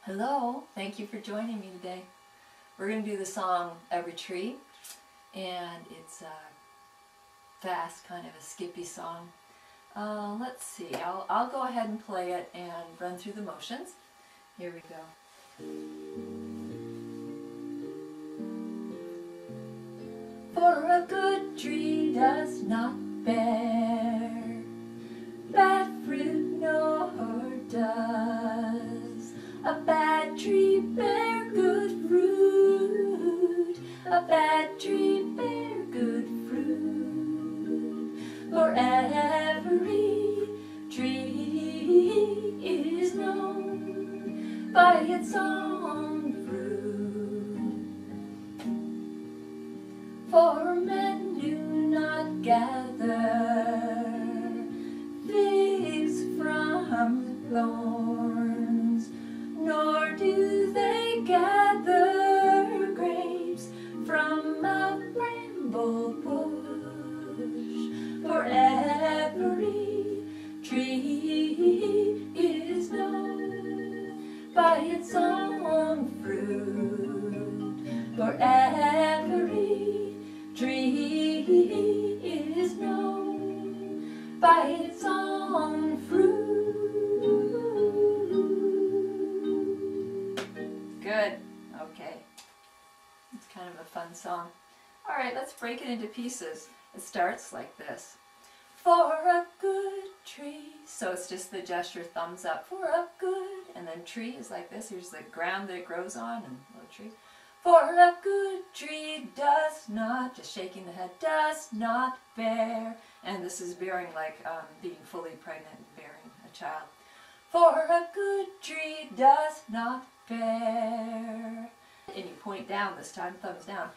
Hello, thank you for joining me today. We're going to do the song Every Tree, and it's a fast, kind of a skippy song. Let's see, I'll go ahead and play it and run through the motions. Here we go. For a good tree does not bear bad fruit, nor does a bad tree bear good fruit. A bad tree bear good fruit. For every tree is known by its own fruit. For men do not gather figs from thorns, nor do they gather grapes from a bramble bush. For every tree is known by its own fruit. For every tree is known by its own fruit. Good. Okay. It's kind of a fun song. Alright, let's break it into pieces. It starts like this. For a good tree. So it's just the gesture thumbs up. For a good. And then tree is like this. Here's the ground that it grows on and little tree. For a good tree does not, just shaking the head, does not bear. And this is bearing like being fully pregnant and bearing a child. For a good tree does not bear. And you point down this time, thumbs down.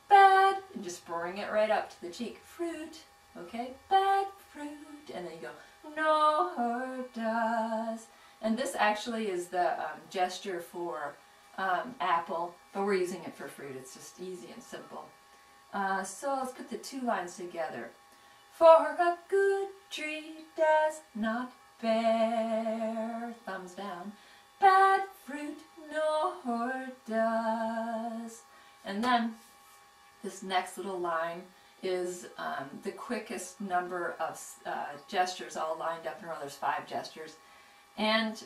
Bad, and just bring it right up to the cheek. Fruit, okay, bad fruit. And then you go, nor does. And this actually is the gesture for apple, but we're using it for fruit. It's just easy and simple. So let's put the two lines together. For a good tree does not bear, thumbs down, bad fruit, nor does. And then this next little line is the quickest number of gestures all lined up in a row. There's 5 gestures. And,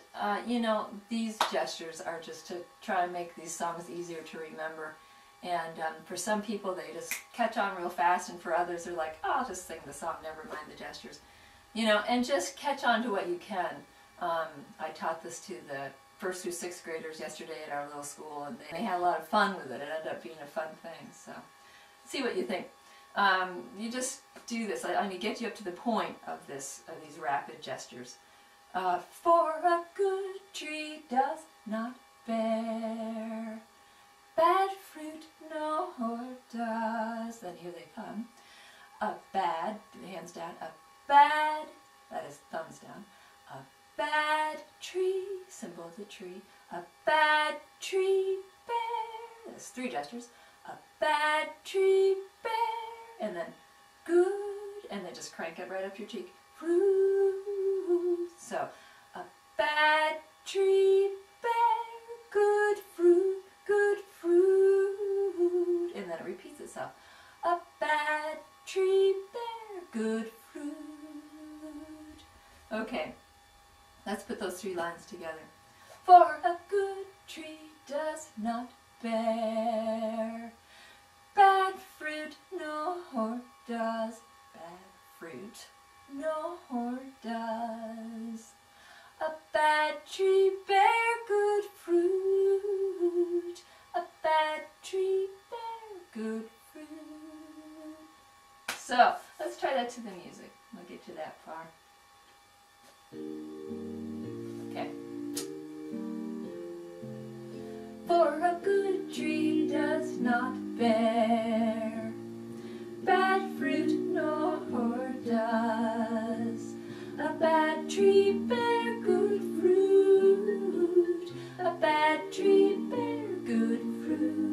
you know, these gestures are just to try to make these songs easier to remember. And for some people, they just catch on real fast, and for others, they're like, oh, I'll just sing the song, never mind the gestures. You know, and just catch on to what you can. I taught this to the 1st through 6th graders yesterday at our little school, and they had a lot of fun with it. It ended up being a fun thing, so see what you think. You just do this. I'm going to get you up to the point of these rapid gestures. For a good tree does not bear bad fruit, nor does. Then here they come. A bad, hands down, a bad, that is thumbs down. A bad tree, symbol of the tree. A bad tree bear, that's 3 gestures. A bad tree bear, and then good, and then just crank it right up your cheek. Fruit. So, a bad tree bear, good fruit, and then it repeats itself. A bad tree bear, good fruit. Okay, let's put those 3 lines together. For a good tree does not bear bad fruit, nor does bad fruit, nor does a bad tree bear good fruit. A bad tree bear good fruit. So, let's try that to the music. We'll get to that far. Okay. For a good tree does not bear bad fruit, nor does a bad tree bear good fruit. A bad tree bear good fruit.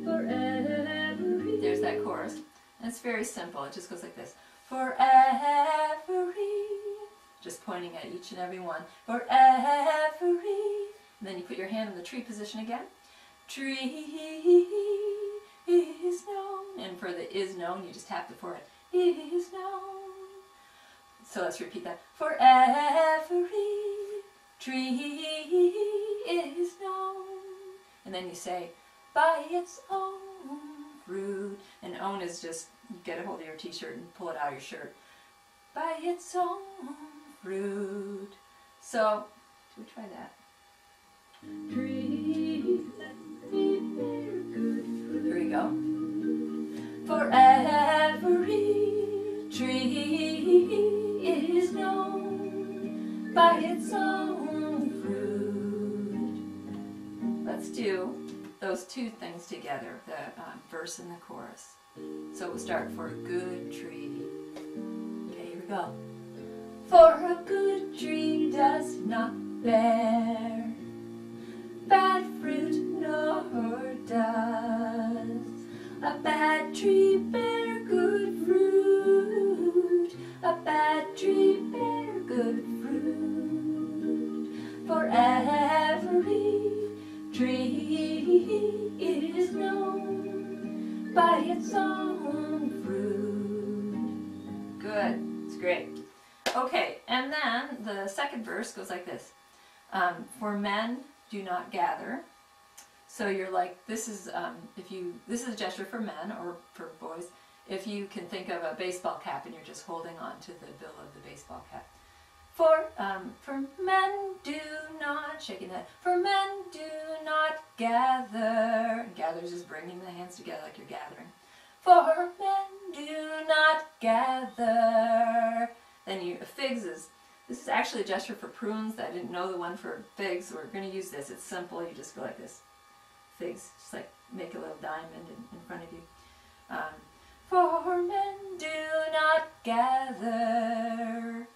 For every, there's that chorus. And it's very simple. It just goes like this. For every, just pointing at each and every one. For every And then you put your hand in the tree position again. Tree is known. And for the is known, you just tap the forehead. Is known. So let's repeat that. For every tree is known. And then you say, by its own fruit. And own is just, you get a hold of your t-shirt and pull it out of your shirt. By its own fruit. So, should we try that? Tree, bear good fruit. Here we go. For every tree is known by its own fruit. Let's do those two things together, the verse and the chorus. So we'll start for a good tree. Okay, here we go. For a good tree does not bear bad fruit, nor does a bad tree bear good fruit. A bad tree bear good fruit. For every tree is known by its own fruit. Good. It's great. Okay, and then the second verse goes like this. For men do not gather. So you're like, this is this is a gesture for men or for boys. If you can think of a baseball cap and you're just holding on to the bill of the baseball cap. For men do not, shaking that, for men do not gather. Gather is just bringing the hands together like you're gathering. For men do not gather. Then figs is, this is actually a gesture for prunes. I didn't know the one for figs, so we're going to use this. It's simple. You just go like this. Figs, just like make a little diamond in front of you. For men do not gather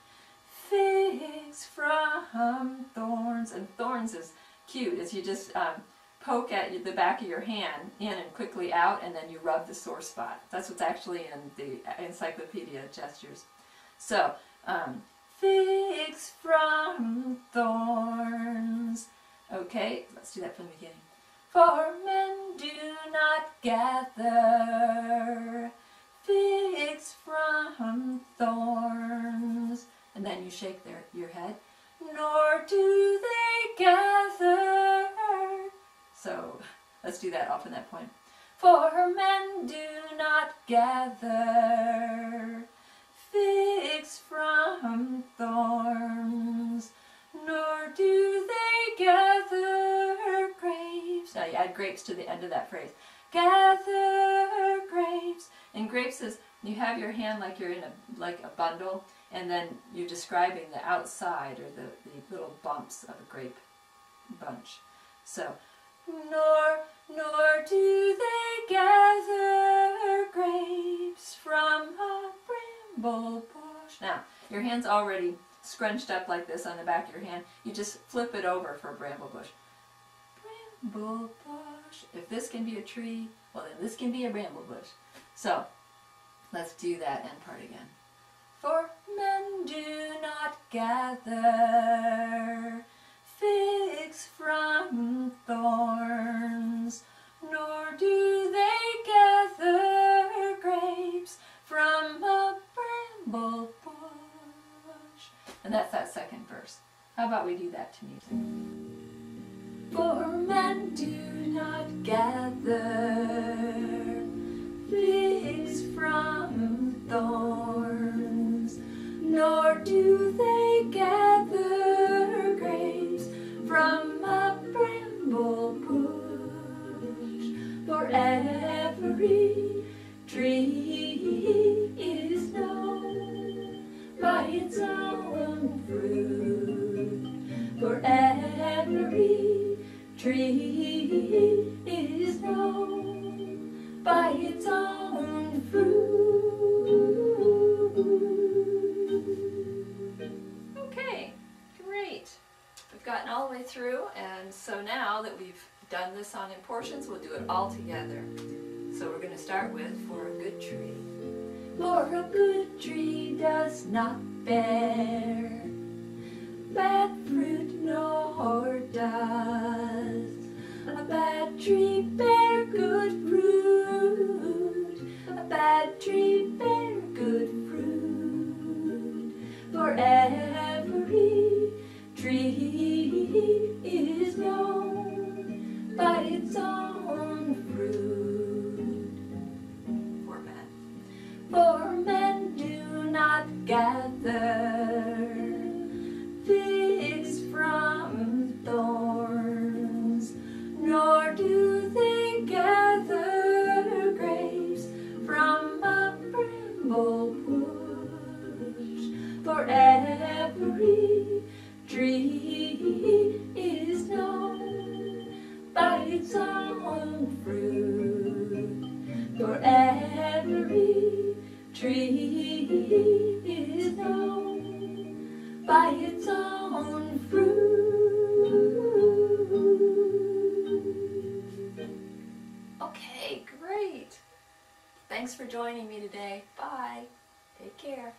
figs from thorns. And thorns is cute. Is you just poke at the back of your hand in and quickly out, and then you rub the sore spot. That's what's actually in the encyclopedia gestures. So, figs from thorns. Okay, let's do that from the beginning. For men do not gather figs from thorns. And then you shake your head. Nor do they gather. So let's do that off in that point. For men do not gather figs from thorns, nor do they gather grapes. Now you add grapes to the end of that phrase. Gather grapes. And grapes is, you have your hand like you're in a bundle, and then you're describing the outside or the little bumps of a grape bunch. So, nor do they gather grapes from a bramble bush. Now, your hand's already scrunched up like this on the back of your hand. You just flip it over for a bramble bush. Bramble bush. If this can be a tree, well then this can be a bramble bush. So, let's do that end part again. For men do not gather figs from thorns, nor do they gather grapes from a bramble bush. And that's that second verse. How about we do that to music? For men do not gather figs from thorns, nor do they gather grapes from a bramble bush. For every tree is known by its own fruit. For every tree is known by its own fruit. Okay, great. We've gotten all the way through, and so now that we've done this song in portions, we'll do it all together. So we're going to start with For a Good Tree. For a good tree does not bear bad fruit, nor does. A bad tree bear good fruit. A bad tree bear good fruit. For every tree is known by its own fruit. Poor man. For men do not gather figs from thorns, nor do they gather grapes from a bramble bush. For every tree is known by its own fruit. For every tree is known by its own fruit. Okay, great. Thanks for joining me today. Bye. Take care.